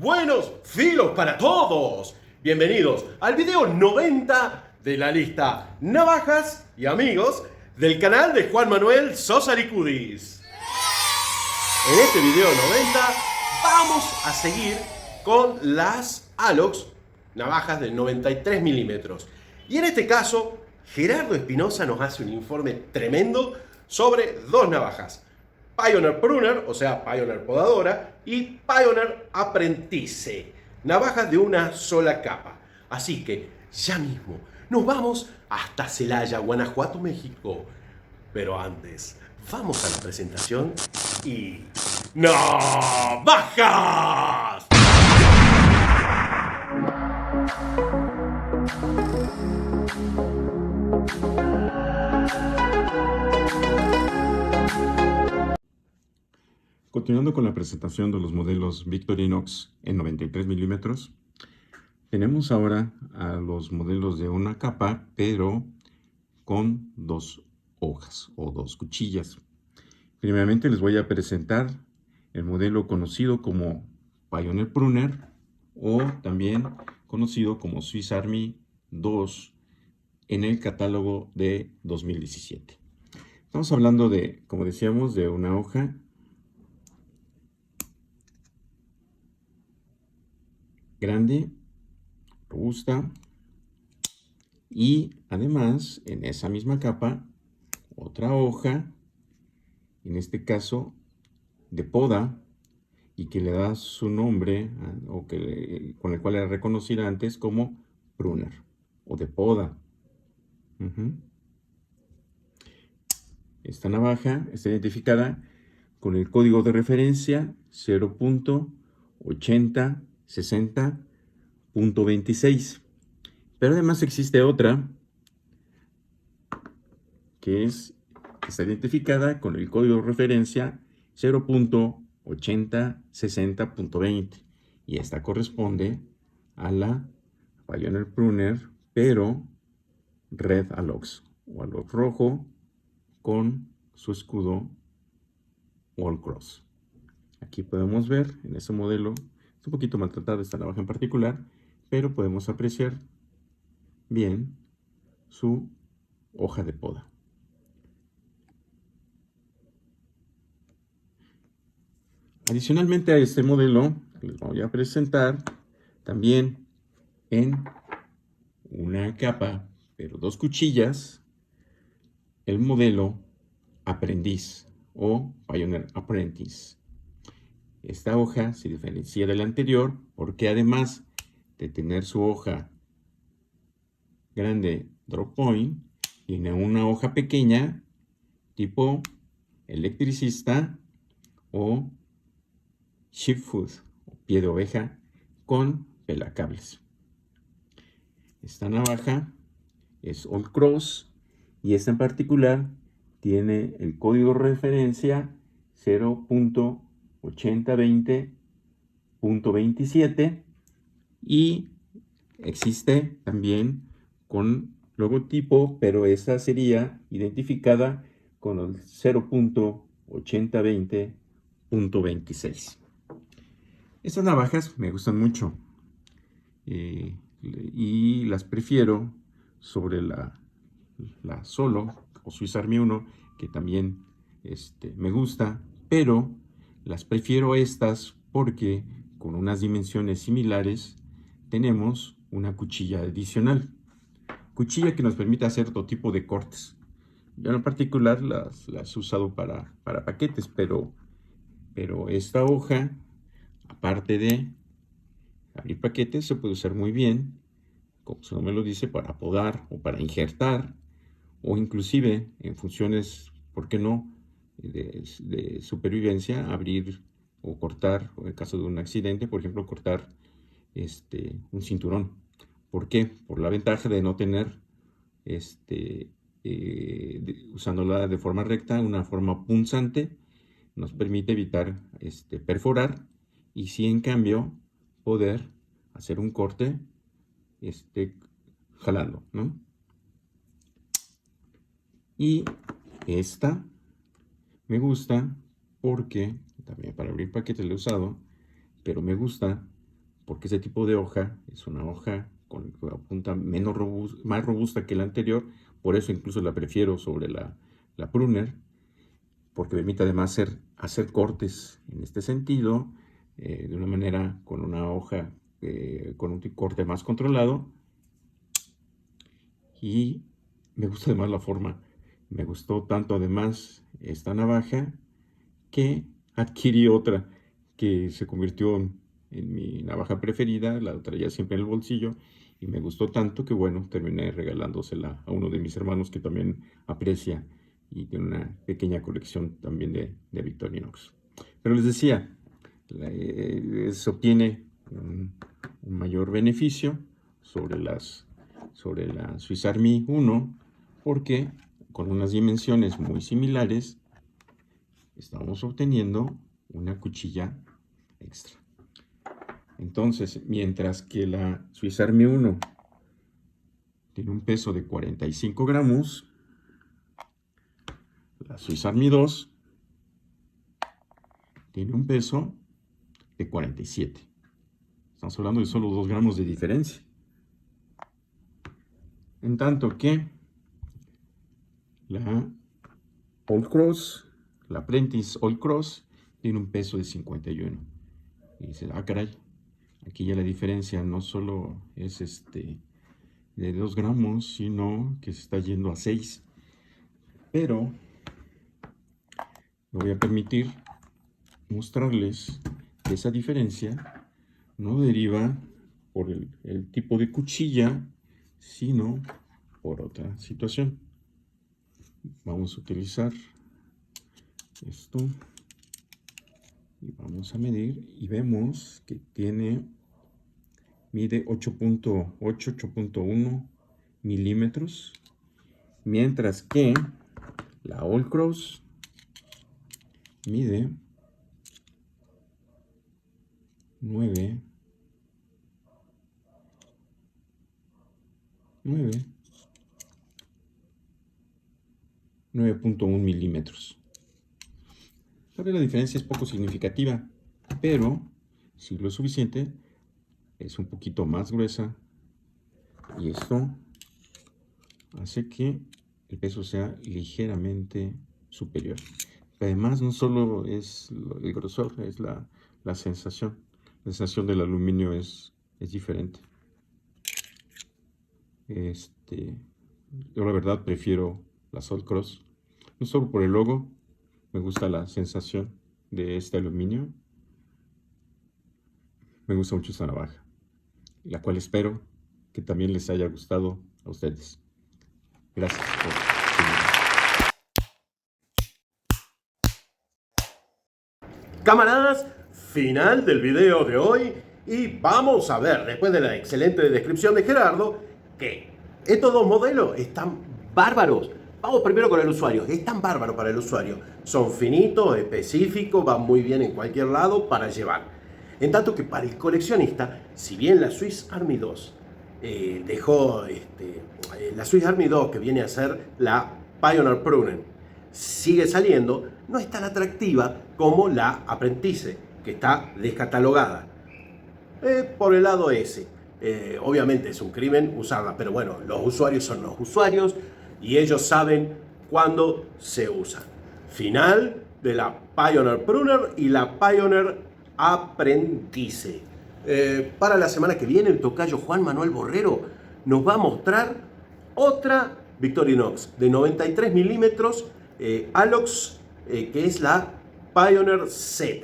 Buenos filos para todos. Bienvenidos al video 90 de la lista Navajas y Amigos del canal de Juan Manuel Sosa Licudis. En este video 90 vamos a seguir con las Alox, navajas de 93 milímetros. Y en este caso, Gerardo Espinosa nos hace un informe tremendo sobre dos navajas. Pioneer Pruner, o sea, Pioneer Podadora, y Pioneer Apprentice, navajas de una sola capa. Así que ya mismo nos vamos hasta Celaya, Guanajuato, México. Pero antes, vamos a la presentación y... ¡Navajas! Continuando con la presentación de los modelos Victorinox en 93 milímetros, tenemos ahora a los modelos de una capa, pero con dos hojas o dos cuchillas. Primeramente les voy a presentar el modelo conocido como Pioneer Pruner o también conocido como Swiss Army 2 en el catálogo de 2017. Estamos hablando de, como decíamos, de una hoja grande, robusta, y además en esa misma capa otra hoja, en este caso de poda, y que le da su nombre o con el cual era reconocida antes como pruner o de poda. Esta navaja está identificada con el código de referencia 0.8060.26. Pero además existe otra que está identificada con el código de referencia 0.8060.20. Y esta corresponde a la Pioneer Pruner, pero Red Alox o Alox rojo con su escudo All Cross. Aquí podemos ver en ese modelo, es un poquito maltratada esta navaja en particular, pero podemos apreciar bien su hoja de poda. Adicionalmente a este modelo, les voy a presentar también en una capa, pero dos cuchillas, el modelo Aprendiz o Pioneer Apprentice. Esta hoja se diferencia de la anterior porque además de tener su hoja grande drop point, tiene una hoja pequeña tipo electricista o sheepfoot o pie de oveja con pelacables. Esta navaja es All Cross y esta en particular tiene el código de referencia 0.8020.27 y existe también con logotipo, pero esa sería identificada con el 0.8020.26. Estas navajas me gustan mucho y las prefiero sobre la Solo o Swiss Army 1, que también me gusta, pero las prefiero estas porque con unas dimensiones similares tenemos una cuchilla adicional. Cuchilla que nos permite hacer todo tipo de cortes. Yo en particular las he usado para paquetes, pero esta hoja, aparte de abrir paquetes, se puede usar muy bien, como su nombre lo dice, para podar o para injertar, o inclusive en funciones, ¿por qué no?, de supervivencia, abrir o cortar, o en el caso de un accidente, por ejemplo, cortar un cinturón. ¿Por qué? Por la ventaja de no tener, usándola de forma recta, una forma punzante, nos permite evitar perforar, y sí, en cambio, poder hacer un corte jalando, ¿no? Y esta me gusta porque también para abrir paquetes la he usado, pero me gusta porque ese tipo de hoja es una hoja con punta más robusta que la anterior, por eso incluso la prefiero sobre la Pruner, porque permite además hacer cortes en este sentido, de una manera con una hoja con un corte más controlado, y me gusta además la forma. Me gustó tanto además esta navaja que adquirí otra que se convirtió en mi navaja preferida, la traía siempre en el bolsillo y me gustó tanto que bueno, terminé regalándosela a uno de mis hermanos que también aprecia y tiene una pequeña colección también de Victorinox. Pero les decía, se obtiene un mayor beneficio sobre la Swiss Army 1 porque con unas dimensiones muy similares estamos obteniendo una cuchilla extra. Entonces, mientras que la Swiss Army 1 tiene un peso de 45 gramos, la Swiss Army 2 tiene un peso de 47. Estamos hablando de solo 2 gramos de diferencia. En tanto que la Old Cross, la Apprentice Old Cross, tiene un peso de 51. Y dice, ah, caray, aquí ya la diferencia no solo es de 2 gramos, sino que se está yendo a 6. Pero me voy a permitir mostrarles que esa diferencia no deriva por el tipo de cuchilla, sino por otra situación. Vamos a utilizar esto y vamos a medir y vemos que mide 8.1 milímetros, mientras que la Old Cross mide 9.1 milímetros. Tal vez la diferencia es poco significativa, pero si lo es suficiente, es un poquito más gruesa y esto hace que el peso sea ligeramente superior. Además, no solo es el grosor, es la sensación. La sensación del aluminio es diferente. Yo la verdad prefiero la Old Cross, no solo por el logo, me gusta la sensación de este aluminio. Me gusta mucho esta navaja, la cual espero que también les haya gustado a ustedes. Gracias por Camaradas, final del video de hoy y vamos a ver, después de la excelente descripción de Gerardo, que estos dos modelos están bárbaros. Vamos primero con el usuario, están bárbaros para el usuario. Son finitos, específicos, van muy bien en cualquier lado para llevar. En tanto que para el coleccionista, si bien la Swiss Army 2 dejó la Swiss Army 2, que viene a ser la Pioneer Pruner, sigue saliendo, no es tan atractiva como la Apprentice, que está descatalogada. Por el lado ese, obviamente es un crimen usarla, pero bueno, los usuarios son los usuarios y ellos saben cuándo se usan. Final de la Pioneer Pruner y la Pioneer Apprentice. Para la semana que viene, el tocayo Juan Manuel Borrero nos va a mostrar otra Victorinox de 93 milímetros Alox, que es la Pioneer Z.